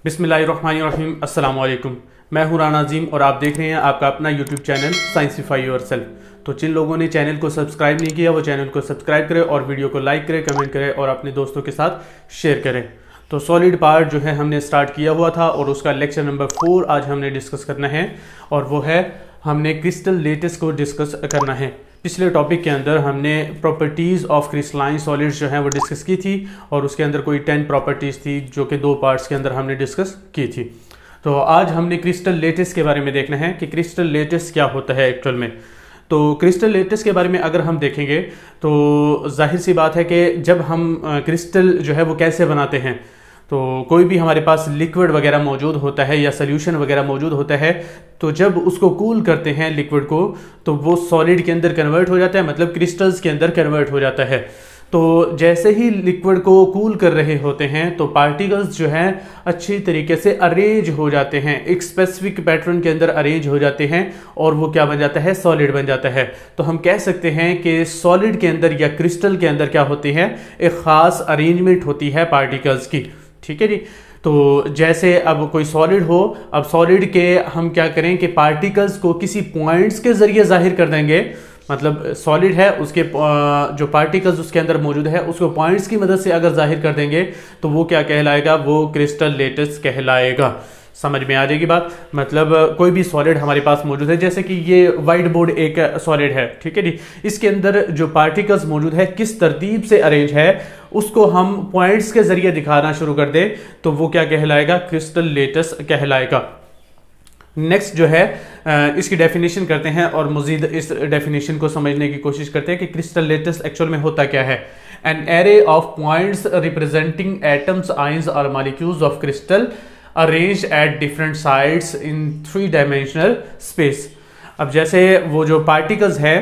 बिस्मिल्लाहिर्रहमानिर्रहीम अस्सलाम वालेकुम। मैं हूं राना अजीम और आप देख रहे हैं आपका अपना यूट्यूब चैनल साइंसिफाई योरसेल्फ। तो जिन लोगों ने चैनल को सब्सक्राइब नहीं किया वो चैनल को सब्सक्राइब करें और वीडियो को लाइक करें, कमेंट करें और अपने दोस्तों के साथ शेयर करें। तो सॉलिड पार्ट जो है हमने स्टार्ट किया हुआ था और उसका लेक्चर नंबर 4 आज हमने डिस्कस करना है और वो है हमने क्रिस्टल लेटिस को डिस्कस करना है। पिछले टॉपिक के अंदर हमने प्रॉपर्टीज़ ऑफ क्रिस्टलाइन सॉलिड्स जो हैं वो डिस्कस की थी और उसके अंदर कोई 10 प्रॉपर्टीज़ थी जो कि 2 पार्ट्स के अंदर हमने डिस्कस की थी। तो आज हमने क्रिस्टल लेटिस के बारे में देखना है कि क्रिस्टल लेटिस क्या होता है एक्चुअल में। तो क्रिस्टल लेटिस के बारे में अगर हम देखेंगे तो जाहिर सी बात है कि जब हम क्रिस्टल जो है वो कैसे बनाते हैं, तो कोई भी हमारे पास लिक्विड वगैरह मौजूद होता है या सोल्यूशन वगैरह मौजूद होता है, तो जब उसको कूल करते हैं लिक्विड को तो वो सॉलिड के अंदर कन्वर्ट हो जाता है, मतलब क्रिस्टल्स के अंदर कन्वर्ट हो जाता है। तो जैसे ही लिक्विड को कूल कर रहे होते हैं तो पार्टिकल्स जो हैं अच्छी तरीके से अरेंज हो जाते हैं, एक स्पेसिफिक पैटर्न के अंदर अरेंज हो जाते हैं और वो क्या बन जाता है, सॉलिड बन जाता है। तो हम कह सकते हैं कि सॉलिड के अंदर या क्रिस्टल के अंदर क्या होती है, एक ख़ास अरेंजमेंट होती है पार्टिकल्स की। ठीक है जी। तो जैसे अब कोई सॉलिड हो, अब सॉलिड के हम क्या करें कि पार्टिकल्स को किसी पॉइंट्स के जरिए जाहिर कर देंगे, मतलब सॉलिड है उसके जो पार्टिकल्स उसके अंदर मौजूद है उसको पॉइंट्स की मदद से अगर जाहिर कर देंगे तो वो क्या कहलाएगा, वो क्रिस्टल लेटिस कहलाएगा। समझ में आ जाएगी बात। मतलब कोई भी सॉलिड हमारे पास मौजूद है, जैसे कि ये वाइट बोर्ड एक सॉलिड है, ठीक है जी। इसके अंदर जो पार्टिकल्स मौजूद है किस तरतीब से अरेंज है उसको हम पॉइंट्स के जरिए दिखाना शुरू कर दें तो वो क्या कहलाएगा, क्रिस्टल लेटिस कहलाएगा। नेक्स्ट जो है इसकी डेफिनेशन करते हैं और मजीद इस डेफिनेशन को समझने की कोशिश करते हैं कि क्रिस्टल लेटिस एक्चुअल में होता क्या है। An array of points representing atoms, ions और molecules of crystal arrange at different sides in 3 dimensional space. अब जैसे वो जो पार्टिकल्स है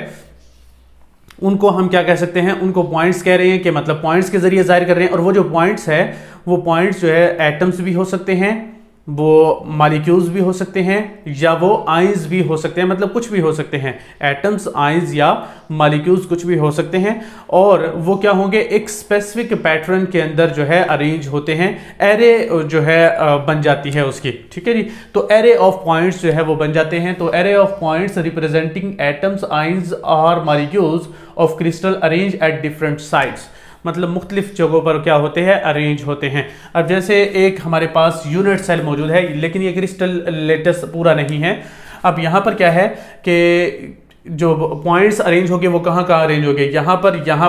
उनको हम क्या कह सकते हैं, उनको पॉइंट्स कह रहे हैं कि मतलब पॉइंट्स के जरिए जाहिर कर रहे हैं। और वो जो पॉइंट्स है वो पॉइंट्स जो है एटम्स भी हो सकते हैं, वो मॉलिक्यूल्स भी हो सकते हैं या वो आयंस भी हो सकते हैं, मतलब कुछ भी हो सकते हैं, एटम्स, आयंस या मॉलिक्यूल्स कुछ भी हो सकते हैं। और वो क्या होंगे, एक स्पेसिफिक पैटर्न के अंदर जो है अरेंज होते हैं, एरे जो है बन जाती है उसकी। ठीक है जी। तो एरे ऑफ पॉइंट्स जो है वो बन जाते हैं। तो array of points representing atoms, ions और molecules of crystal arrange at different sides, मतलब मुख्तलिफ जगहों पर क्या होते हैं, अरेंज होते हैं। अब जैसे एक हमारे पास यूनिट सेल मौजूद है लेकिन ये क्रिस्टल लेटिस पूरा नहीं है। अब यहाँ पर क्या है कि जो पॉइंट्स अरेंज होंगे वो कहाँ कहाँ अरेंज होंगे, यहाँ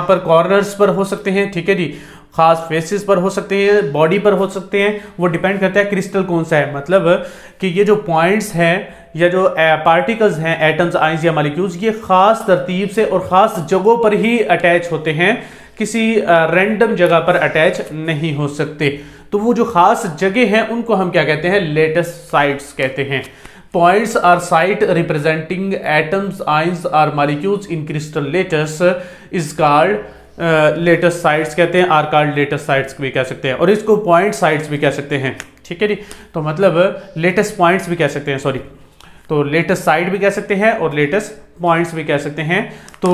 पर कॉर्नर्स पर हो सकते हैं, ठीक है जी, खास फेसेस पर हो सकते हैं, बॉडी पर हो सकते हैं, वो डिपेंड करता है क्रिस्टल कौन सा है। मतलब कि ये जो पॉइंट्स हैं या जो पार्टिकल्स हैं, एटम्स, आयंस या मॉलिक्यूल्स, ये खास तरतीब से और खास जगहों पर ही अटैच होते हैं, किसी रैंडम जगह पर अटैच नहीं हो सकते। तो वो जो खास जगह हैं उनको हम क्या कहते हैं, लेटिस साइट्स कहते हैं। Points are site representing atoms, ions और molecules in crystal lattice is called lattice sites कहते हैं, आर कॉल्ड लेटिस साइट्स भी कह सकते हैं और इसको पॉइंट साइट्स भी कह सकते हैं। ठीक है जी। तो मतलब लेटिस पॉइंट्स भी कह सकते हैं, सॉरी, तो लेटेस्ट साइड भी कह सकते हैं और लेटेस्ट पॉइंट्स भी कह सकते हैं। तो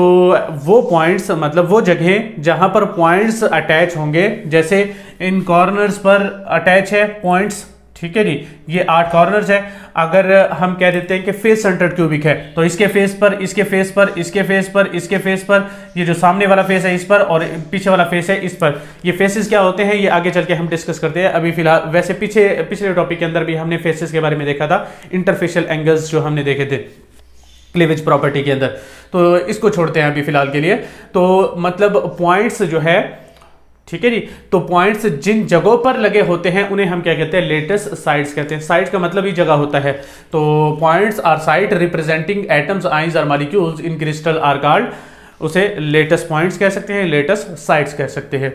वो पॉइंट्स मतलब वो जगह जहां पर पॉइंट्स अटैच होंगे, जैसे इन कॉर्नर्स पर अटैच है पॉइंट्स, ठीक है जी, ये 8 कॉर्नर्स है। अगर हम कह देते हैं कि फेस सेंटर्ड क्यूबिक है तो इसके फेस पर, इसके फेस पर, इसके फेस पर, इसके फेस पर, ये जो सामने वाला फेस है इस पर और पीछे वाला फेस है इस पर, ये फेसेस क्या होते हैं ये आगे चल के हम डिस्कस करते हैं। अभी फिलहाल वैसे पिछले टॉपिक के अंदर भी हमने फेसेस के बारे में देखा था, इंटरफेशियल एंगल्स जो हमने देखे थे क्लीवेज प्रॉपर्टी के अंदर, तो इसको छोड़ते हैं अभी फिलहाल के लिए। तो मतलब पॉइंट्स जो है, ठीक है जी, तो पॉइंट्स जिन जगहों पर लगे होते हैं उन्हें हम क्या कहते हैं, लेटिस साइट्स कहते हैं। साइट्स का मतलब ही जगह होता है। तो points are site representing atoms, ions और molecules in crystal are called, उसे लेटिस पॉइंट्स कह सकते हैं, लेटिस साइट्स कह सकते हैं।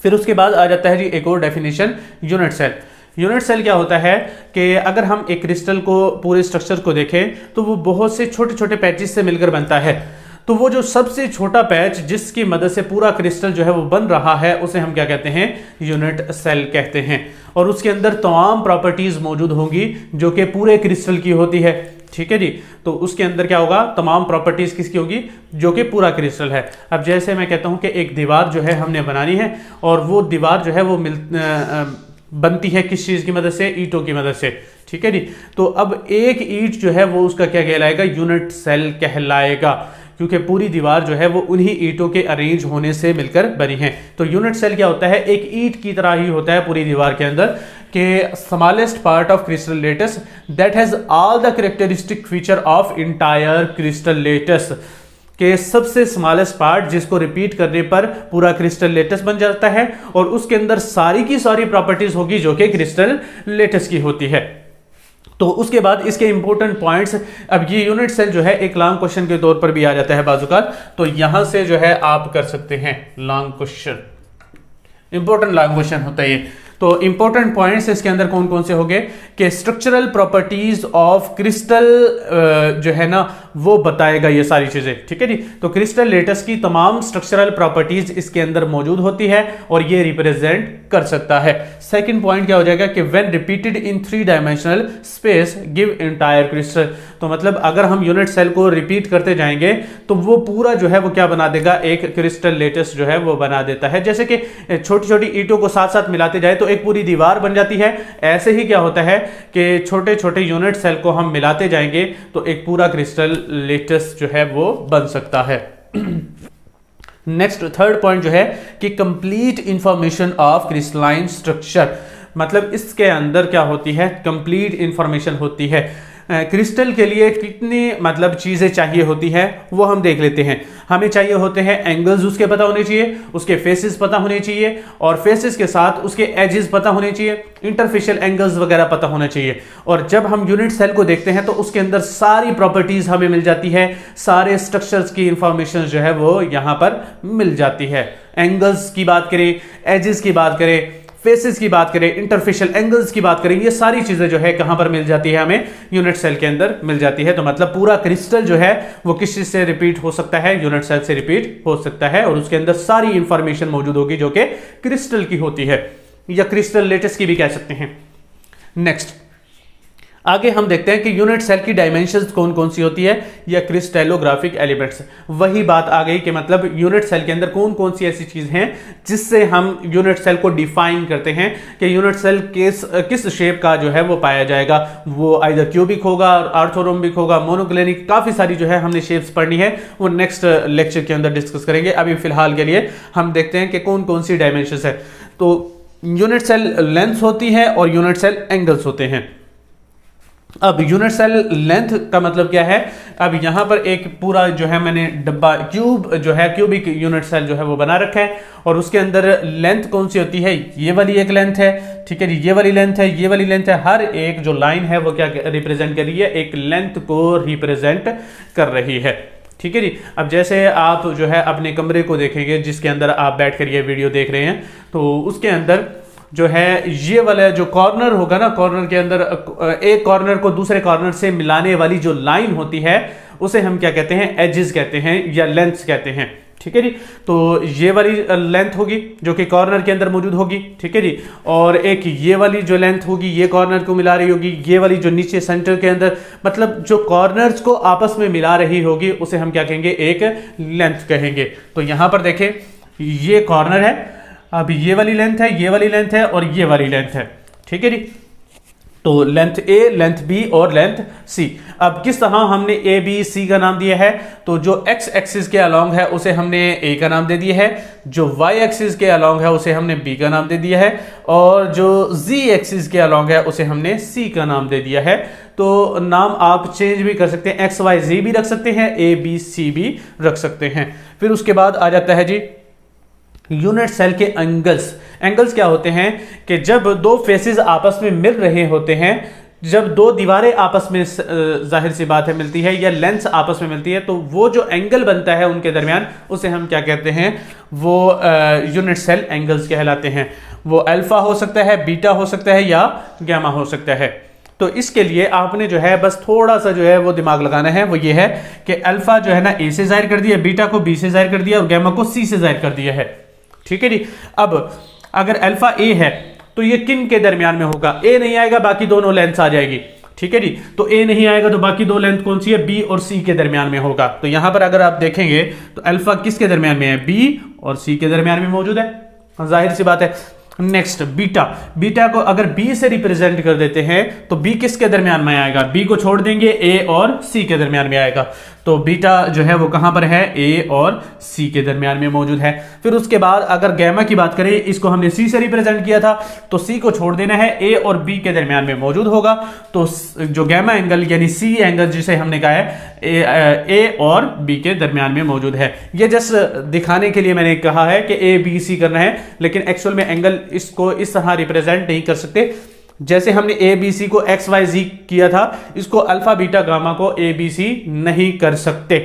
फिर उसके बाद आ जाता है जी एक और definition, unit cell. Unit cell क्या होता है कि अगर हम एक क्रिस्टल को, पूरे स्ट्रक्चर को देखें तो वो बहुत से छोटे छोटे पैचेस से मिलकर बनता है। तो वो जो सबसे छोटा पैच जिसकी मदद से पूरा क्रिस्टल जो है वो बन रहा है उसे हम क्या कहते हैं, यूनिट सेल कहते हैं। और उसके अंदर तमाम प्रॉपर्टीज मौजूद होंगी जो कि पूरे क्रिस्टल की होती है। ठीक है जी। तो उसके अंदर क्या होगा, तमाम प्रॉपर्टीज किसकी होगी, जो कि पूरा क्रिस्टल है। अब जैसे मैं कहता हूं कि एक दीवार जो है हमने बनानी है और वो दीवार जो है वो बनती है किस चीज की मदद से? ईंटों की मदद से, ठीक है जी। तो अब एक ईंट जो है वो उसका क्या कहलाएगा? यूनिट सेल कहलाएगा, क्योंकि पूरी दीवार जो है वो उन्हीं ईंटों के अरेंज होने से मिलकर बनी है। तो यूनिट सेल क्या होता है? एक ईंट की तरह ही होता है पूरी दीवार के अंदर, के smallest part of crystal lattice that has all the characteristic feature of entire crystal lattice, के सबसे स्मॉलेस्ट पार्ट जिसको रिपीट करने पर पूरा क्रिस्टल लेटस बन जाता है और उसके अंदर सारी की सारी प्रॉपर्टीज होगी जो कि क्रिस्टल लेटस की होती है। तो उसके बाद इसके इंपॉर्टेंट पॉइंट्स, अब ये यूनिट सेल जो है एक लॉन्ग क्वेश्चन के तौर पर भी आ जाता है बाजुकात, तो यहां से जो है आप कर सकते हैं long question, important long question होता है ये। तो इंपॉर्टेंट पॉइंट्स इसके अंदर कौन कौन से होंगे कि स्ट्रक्चरल प्रॉपर्टीज ऑफ क्रिस्टल जो है ना वो बताएगा ये सारी चीजें, ठीक है जी। तो क्रिस्टल लेटस की तमाम स्ट्रक्चरल प्रॉपर्टीज इसके अंदर मौजूद होती है और ये रिप्रेजेंट कर सकता है। सेकंड पॉइंट क्या हो जाएगा कि when repeated in 3 dimensional space give entire crystal, तो मतलब अगर हम यूनिट सेल को रिपीट करते जाएंगे तो वो पूरा जो है वो क्या बना देगा? एक क्रिस्टल लेटस जो है वो बना देता है। जैसे कि छोटी छोटी ईंटों को साथ साथ मिलाते जाए तो एक पूरी दीवार बन जाती है, ऐसे ही क्या होता है कि छोटे छोटे यूनिट सेल को हम मिलाते जाएंगे तो एक पूरा क्रिस्टल लेटस जो है वो बन सकता है। नेक्स्ट थर्ड पॉइंट जो है कि complete information of crystalline structure, मतलब इसके अंदर क्या होती है? कंप्लीट इंफॉर्मेशन होती है। क्रिस्टल के लिए कितनी मतलब चीजें चाहिए होती है वो हम देख लेते हैं। हमें चाहिए होते हैं एंगल्स उसके पता होने चाहिए, उसके फेसेस पता होने चाहिए और फेसेस के साथ उसके एजेस पता होने चाहिए, इंटरफेशियल एंगल्स वगैरह पता होना चाहिए। और जब हम यूनिट सेल को देखते हैं तो उसके अंदर सारी प्रॉपर्टीज हमें मिल जाती है, सारे स्ट्रक्चर्स की इंफॉर्मेशन जो है वो यहां पर मिल जाती है। एंगल्स की बात करें, एजेस की बात करें, फेसेस की बात करें, इंटरफेशियल एंगल्स की बात करें, ये सारी चीजें जो है कहां पर मिल जाती है? हमें यूनिट सेल के अंदर मिल जाती है। तो मतलब पूरा क्रिस्टल जो है वो किस चीज से रिपीट हो सकता है? यूनिट सेल से रिपीट हो सकता है और उसके अंदर सारी इंफॉर्मेशन मौजूद होगी जो कि क्रिस्टल की होती है या क्रिस्टल लेटस की भी कह सकते हैं। नेक्स्ट आगे हम देखते हैं कि यूनिट सेल की डायमेंशंस कौन कौन सी होती है या क्रिस्टलोग्राफिक एलिमेंट्स। वही बात आ गई कि मतलब यूनिट सेल के अंदर कौन कौन सी ऐसी चीज हैं जिससे हम यूनिट सेल को डिफाइन करते हैं कि यूनिट सेल किस शेप का जो है वो पाया जाएगा। वो आइदर क्यूबिक होगा, आर्थोरोम्बिक होगा, मोनोक्लिनिक, काफी सारी जो है हमने शेप्स पढ़नी है, वो नेक्स्ट लेक्चर के अंदर डिस्कस करेंगे। अभी फिलहाल के लिए हम देखते हैं कि कौन कौन सी डायमेंशंस है। तो यूनिट सेल लेंथ होती है और यूनिट सेल एंगल्स होते हैं। अब यूनिट सेल लेंथ का मतलब क्या है? अब यहां पर एक पूरा जो है मैंने डब्बा क्यूब जो है क्यूबिक यूनिट सेल जो है वो बना रखा है और उसके अंदर लेंथ कौन सी होती है? ये वाली एक लेंथ है, ठीक है जी, ये वाली लेंथ है, ये वाली लेंथ है। हर एक जो लाइन है वो क्या रिप्रेजेंट कर रही है? एक लेंथ को रिप्रेजेंट कर रही है, ठीक है जी। अब जैसे आप जो है अपने कमरे को देखेंगे जिसके अंदर आप बैठकर ये वीडियो देख रहे हैं, तो उसके अंदर जो है ये वाला जो कॉर्नर होगा ना, कॉर्नर के अंदर एक कॉर्नर को दूसरे कॉर्नर से मिलाने वाली जो लाइन होती है उसे हम क्या कहते हैं? एजेस कहते हैं या लेंथ्स कहते हैं, ठीक है जी। तो ये वाली लेंथ होगी जो कि कॉर्नर के अंदर मौजूद होगी, ठीक है जी। और एक ये वाली जो लेंथ होगी ये कॉर्नर को मिला रही होगी, ये वाली जो नीचे सेंटर के अंदर मतलब जो कॉर्नर्स को आपस में मिला रही होगी उसे हम क्या कहेंगे? एक लेंथ कहेंगे। तो यहां पर देखें ये कॉर्नर है, अब ये वाली लेंथ है, ये वाली लेंथ है और ये वाली लेंथ है, ठीक है जी। तो लेंथ ए, लेंथ बी और लेंथ सी। अब किस तरह हमने ए बी सी का नाम दिया है? तो जो एक्स एक्सिस के अलोंग है उसे हमने ए का नाम दे दिया है, जो वाई एक्सिस के अलोंग है उसे हमने बी का नाम दे दिया है और जो जी एक्सिस के अलोंग है उसे हमने सी का नाम दे दिया है। तो नाम आप चेंज भी कर सकते हैं, एक्स वाई जी भी रख सकते हैं, ए बी सी भी रख सकते हैं। फिर उसके बाद आ जाता है जी यूनिट सेल के एंगल्स। एंगल्स क्या होते हैं कि जब दो फेसेस आपस में मिल रहे होते हैं, जब दो दीवारें आपस में जाहिर सी बात है मिलती है या लेंस आपस में मिलती है, तो वो जो एंगल बनता है उनके दरमियान उसे हम क्या कहते हैं? वो यूनिट सेल एंगल्स कहलाते हैं। वो अल्फा हो सकता है, बीटा हो सकता है या गामा हो सकता है। तो इसके लिए आपने जो है बस थोड़ा सा जो है वो दिमाग लगाना है, वो ये है कि अल्फा जो है ना ए से जाहिर कर दिया, बीटा को बी से जाहिर कर दिया और गामा को सी से जाहिर कर दिया है, ठीक है जी। अब अगर अल्फा ए है तो ये किन के दरमियान में होगा? ए नहीं आएगा, बाकी दोनों लेंथ आ जाएगी, ठीक है जी। तो ए नहीं आएगा तो बाकी दो लेंथ कौन सी है? बी और सी के दरमियान में होगा। तो यहां पर अगर आप देखेंगे तो अल्फा किसके दरमियान में है? बी और सी के दरमियान में मौजूद है, जाहिर सी बात है। नेक्स्ट बीटा, बीटा को अगर बी से रिप्रेजेंट कर देते हैं तो बी किसके दरमियान में आएगा, बी को छोड़ देंगे, ए और सी के दरमियान में आएगा। तो बीटा जो है वो कहां पर है, ए और सी के दरमियान में मौजूद है। फिर उसके बाद अगर गैमा की बात करें, इसको हमने सी से रिप्रेजेंट किया था, तो सी को छोड़ देना है, ए और बी के दरमियान में मौजूद होगा। तो जो गैमा एंगल यानी सी एंगल जिसे हमने कहा है ए और बी के दरमियान में मौजूद है। ये जस्ट दिखाने के लिए मैंने कहा है कि ए बी सी करना है, लेकिन एक्चुअल में एंगल इसको इस तरह रिप्रेजेंट नहीं कर सकते। जैसे हमने ए बी सी को एक्स वाई जी किया था, इसको अल्फा बीटा गामा को ए बी सी नहीं कर सकते।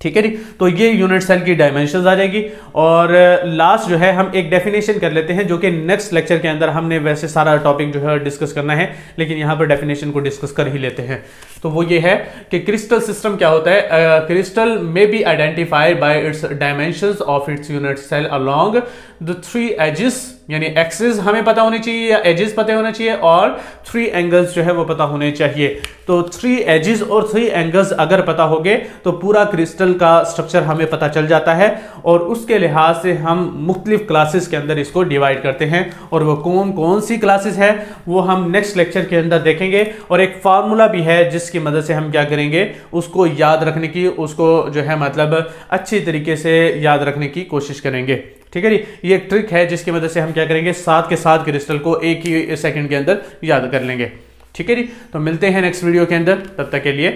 ठीक है जी, तो ये यूनिट सेल की डायमेंशंस आ जाएगी। और लास्ट जो है हम एक डेफिनेशन कर लेते हैं, जो कि नेक्स्ट लेक्चर के अंदर हमने वैसे सारा टॉपिक जो है डिस्कस करना है, लेकिन यहां पर डेफिनेशन को डिस्कस कर ही लेते हैं। तो वो ये है कि क्रिस्टल सिस्टम क्या होता है, क्रिस्टल में be identified by its dimensions of its unit cell along the 3 axes, यानी एक्सिस हमें पता होनी चाहिए या एजेस पता होना चाहिए, और 3 एंगल्स जो है वो पता होने चाहिए। तो 3 एजेस और 3 एंगल्स अगर पता होंगे तो पूरा क्रिस्टल का स्ट्रक्चर हमें पता चल जाता है, और उसके लिहाज से हम मुख्तलिफ क्लासेस के अंदर इसको डिवाइड करते हैं। और वो कौन कौन सी क्लासेस है वो हम नेक्स्ट लेक्चर के अंदर देखेंगे। और एक फार्मूला भी है जिसकी मदद से हम क्या करेंगे, उसको याद रखने की, उसको जो है मतलब अच्छी तरीके से याद रखने की कोशिश करेंगे। ठीक है जी, ये एक ट्रिक है जिसकी मदद से हम क्या करेंगे, साथ के साथ क्रिस्टल को एक ही सेकंड के अंदर याद कर लेंगे। ठीक है जी, तो मिलते हैं नेक्स्ट वीडियो के अंदर, तब तक के लिए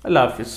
अल्लाह हाफिज।